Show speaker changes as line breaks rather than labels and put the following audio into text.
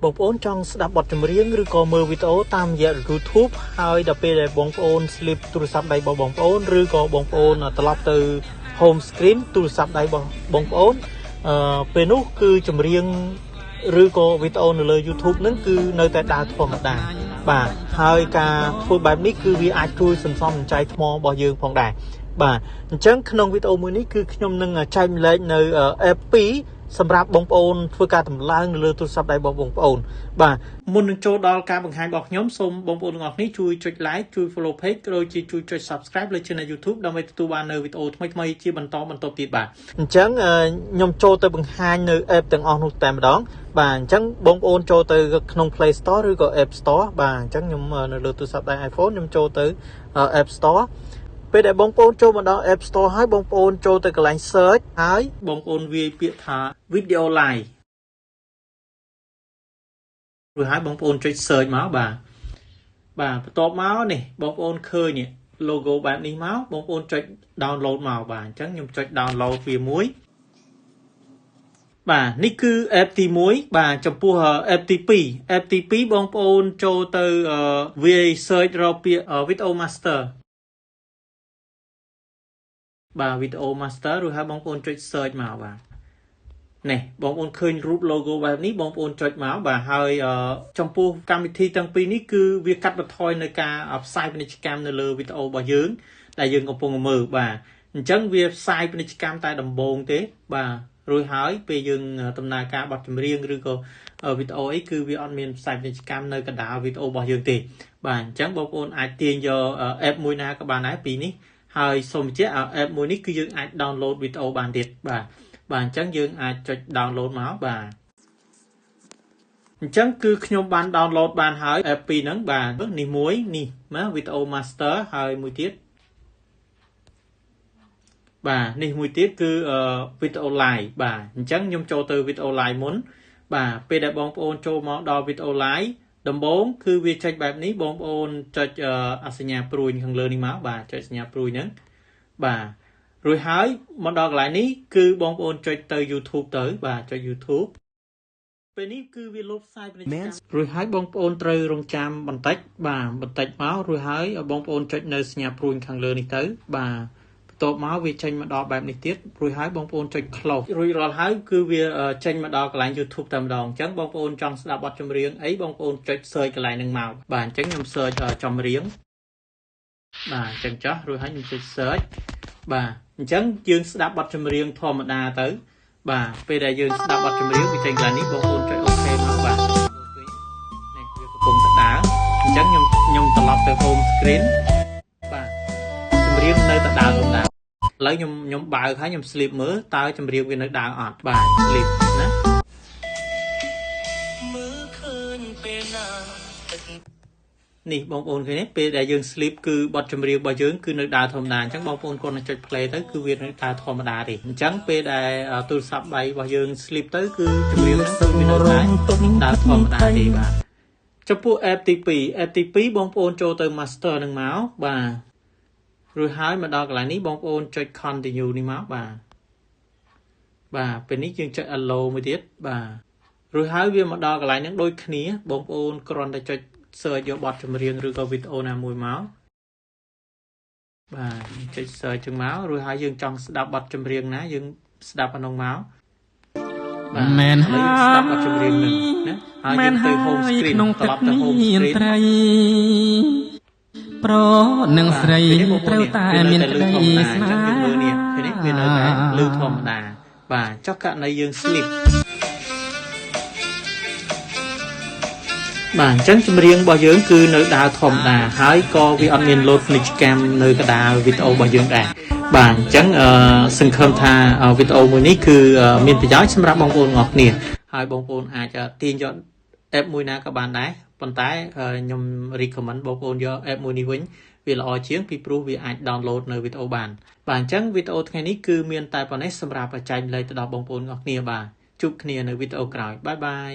បងប្អូនចង់ស្ដាប់បទចម្រៀងឬក៏មើលវីដេអូតាមរយៈ YouTube ហើយដល់ពេលដែលបងប្អូន slip ទូរស័ព្ទដៃរបស់បងប្អូនឬក៏បងប្អូនត្រឡប់ទៅ home screen ទូរស័ព្ទដៃរបស់បងប្អូនពេលនោះគឺចម្រៀងឬក៏វីដេអូនៅលើ YouTube ហ្នឹងគឺនៅតែដើរធម្មតាបាទហើយការធ្វើបែបនេះគឺវាអាចជួយសន្សំសំចៃថ្មរបស់យើងផងដែរបាទអញ្ចឹងក្នុងវីដេអូមួយនេះគឺខ្ញុំនឹងចែកម្លែកនៅ app 2សម្រាប់បងប្អូនធ្វើការតម្លើងនៅលើទូរស័ព្ទដៃរបស់បងប្អូនបាទមុននឹងចូលដល់ការបង្ហាញរបស់ខ្ញុំសូមបងប្អូនទាំងអស់គ្នាជួយចុច like ជួយ follow page ក៏ដូចជាជួយចុច subscribe លើ channel YouTube ដើម្បីទទួលបាននូវវីដេអូថ្មីៗជាបន្តទៀតបាទអញ្ចឹងខ្ញុំចូលទៅបង្ហាញនៅ app ទាំងអស់នោះតែម្ដងបាទអញ្ចឹងបងប្អូនចូលទៅក្នុង Play Store ឬក៏ App Store បាទអញ្ចឹងខ្ញុំនៅលើទូរស័ព្ទដៃ iPhone ខ្ញុំចូលទៅ App Storeពេលដែលបងប្អូនចូលមកដល់ App Store ហើយបងប្អូនចូលទៅកន្លែង search ហើយបងប្អូនវាយពាក្យថា Video Live រួចហើយបងប្អូនចុច search មកបាទបន្ទាប់មកនេះបងប្អូនឃើញនេះ logo បែបនេះមកបងប្អូនចុច download មកបាទអញ្ចឹងខ្ញុំចុច download វាមួយបាទនេះគឺ app ទី1បាទចំពោះ app ទី2 app ទី2បងប្អូនចូលទៅវាយ search រកពាក្យ Video Master បាទ Video Master រួចហើយបងប្អូនចុច search មកបាទនេះបងប្អូនឃើញរូប logo បែបនេះបងប្អូនចុចមកបាទហើយចំពោះកម្មវិធីទាំងពីរនេះគឺវាកាត់បន្ថយនៅការផ្សាយពាណិជ្ជកម្មនៅលើវីដេអូរបស់យើងដែលយើងកំពុងមើលបាទអញ្ចឹងវាផ្សាយពាណិជ្ជកម្មតែដំបូងទេបាទរួចហើយពេលយើងដំណើរការបទចម្រៀងឬក៏វីដេអូអីគឺវាអត់មានផ្សាយពាណិជ្ជកម្មនៅកណ្ដាលវីដេអូរបស់យើងទេបាទអញ្ចឹងបងប្អូនអាចទាញយក app មួយណាក៏បានដែរពីនេះហើយសូមបញ្ជាក់ app មួយនេះគឺយើងអាច download វីដេអូបានទៀតបាទអញ្ចឹងយើងអាចចុច download មកបាទអញ្ចឹងគឺខ្ញុំបាន download បានហើយ app 2ហ្នឹងបាទនេះមួយនេះណា Video Master ហើយមួយទៀតបាទនេះមួយទៀតគឺ Video Live បាទអញ្ចឹងខ្ញុំចូលទៅ Video Live មុនបាទពេលដែលបងប្អូនចូលមកដល់ Video Live ដំបូងគឺវាចេញបែបនេះបងប្អូនចុចសញ្ញាព្រួយខាងលើនេះមកបាទចុចសញ្ញាព្រួយហ្នឹងបាទរួចហើយមកដល់កន្លែងនេះគឺបងប្អូនចុចទៅ YouTube ទៅបាទចុច YouTube ពេលនេះគឺវាលុបផ្សាយពាណិជ្ជកម្មរួចហើយបងប្អូនត្រូវរងចាំបន្តិចបាទបន្តិចមករួចហើយបងប្អូនចុចនៅសញ្ញាព្រួយខាងលើនេះទៅបាទបន្ទាប់មកវាចេញមកដល់បែបនេះទៀតរួចហើយបងប្អូនចុច close រួចរាល់ហើយគឺវាចេញមកដល់កន្លែង YouTube តែម្ដងអញ្ចឹងបងប្អូនចង់ស្ដាប់បទចម្រៀងអីបងប្អូនចុច search កន្លែងហ្នឹងមកបាទអញ្ចឹងខ្ញុំ search ចម្រៀងបាទអញ្ចឹងចុះរួចហើយខ្ញុំចុច search បាទអញ្ចឹងយើងស្ដាប់បទចម្រៀងធម្មតាទៅបាទពេលដែលយើងស្ដាប់បទចម្រៀងវាចេញកន្លែងនេះបងប្អូនចុច OK មកបាទនេះវាកំពុងតែដើរអញ្ចឹងខ្ញុំត្រឡប់ទៅ home screen បាទចម្រៀងនៅតែដើរធម្មតាឥឡូវខ្ញុំបើកហើយខ្ញុំ sleep មើលតើចម្រៀងវានៅដើរអត់បាទ sleep ណាមើលឃើញពេលណានេះបងប្អូនឃើញទេពេលដែលយើង sleep គឺបទចម្រៀងរបស់យើងគឺនៅដើរធម្មតាអញ្ចឹងបងប្អូនគាត់នឹងចុច play ទៅគឺវានៅដើរធម្មតាទេអញ្ចឹងពេលដែលទូរស័ព្ទដៃរបស់យើង sleep ទៅគឺចម្រៀងហ្នឹងគឺវានៅដើរធម្មតាទេបាទចំពោះ app ទី2បងប្អូនចូលទៅ master នឹងមកបាទរួចហើយមកដល់កន្លែងនេះបងប្អូនចុច continue នេះមកបាទពេលនេះយើងចុច allow មួយទៀតបាទរួចហើយវាមកដល់កន្លែងហ្នឹងដូចគ្នាបងប្អូនគ្រាន់តែចុចsearch យកបទចម្រៀងឬក៏វីដេអូណាមួយមកបាទចុច search ចឹងមករួចហើយយើងចង់ស្ដាប់បទចម្រៀងណាយើងស្ដាប់អានោះមកបាទមែនហើយស្ដាប់បទចម្រៀងហ្នឹងណាហើយយើងទៅ home screen ត្រឡប់ទៅ home screen
ប្រនឹងស្រីត្រូវតែមានក្តីស្នេហ៍
មើលនេះឃើញទេវានៅតែលឺធម្មតាបាទចុះករណីយើង sleepបាទអញ្ចឹងចម្រៀងរបស់យើងគឺនៅដើរធម្មតាហើយក៏វាអត់មានលោតពាណិជ្ជកម្មនៅកណ្ដាលវីដេអូរបស់យើងដែរបាទអញ្ចឹងសង្ឃឹមថាវីដេអូមួយនេះគឺមានប្រយោជន៍សម្រាប់បងប្អូនទាំងអស់គ្នាហើយបងប្អូនអាចទាញយក app មួយណាក៏បានដែរប៉ុន្តែខ្ញុំ recommend បងប្អូនយក app មួយនេះវិញវាល្អជាងពីព្រោះវាអាច download នៅវីដេអូបានបាទអញ្ចឹងវីដេអូថ្ងៃនេះគឺមានតែប៉ុណ្ណេះសម្រាប់ចែកម្លែកទៅដល់បងប្អូនទាំងអស់គ្នាបាទជួបគ្នានៅវីដេអូក្រោយបាយបាយ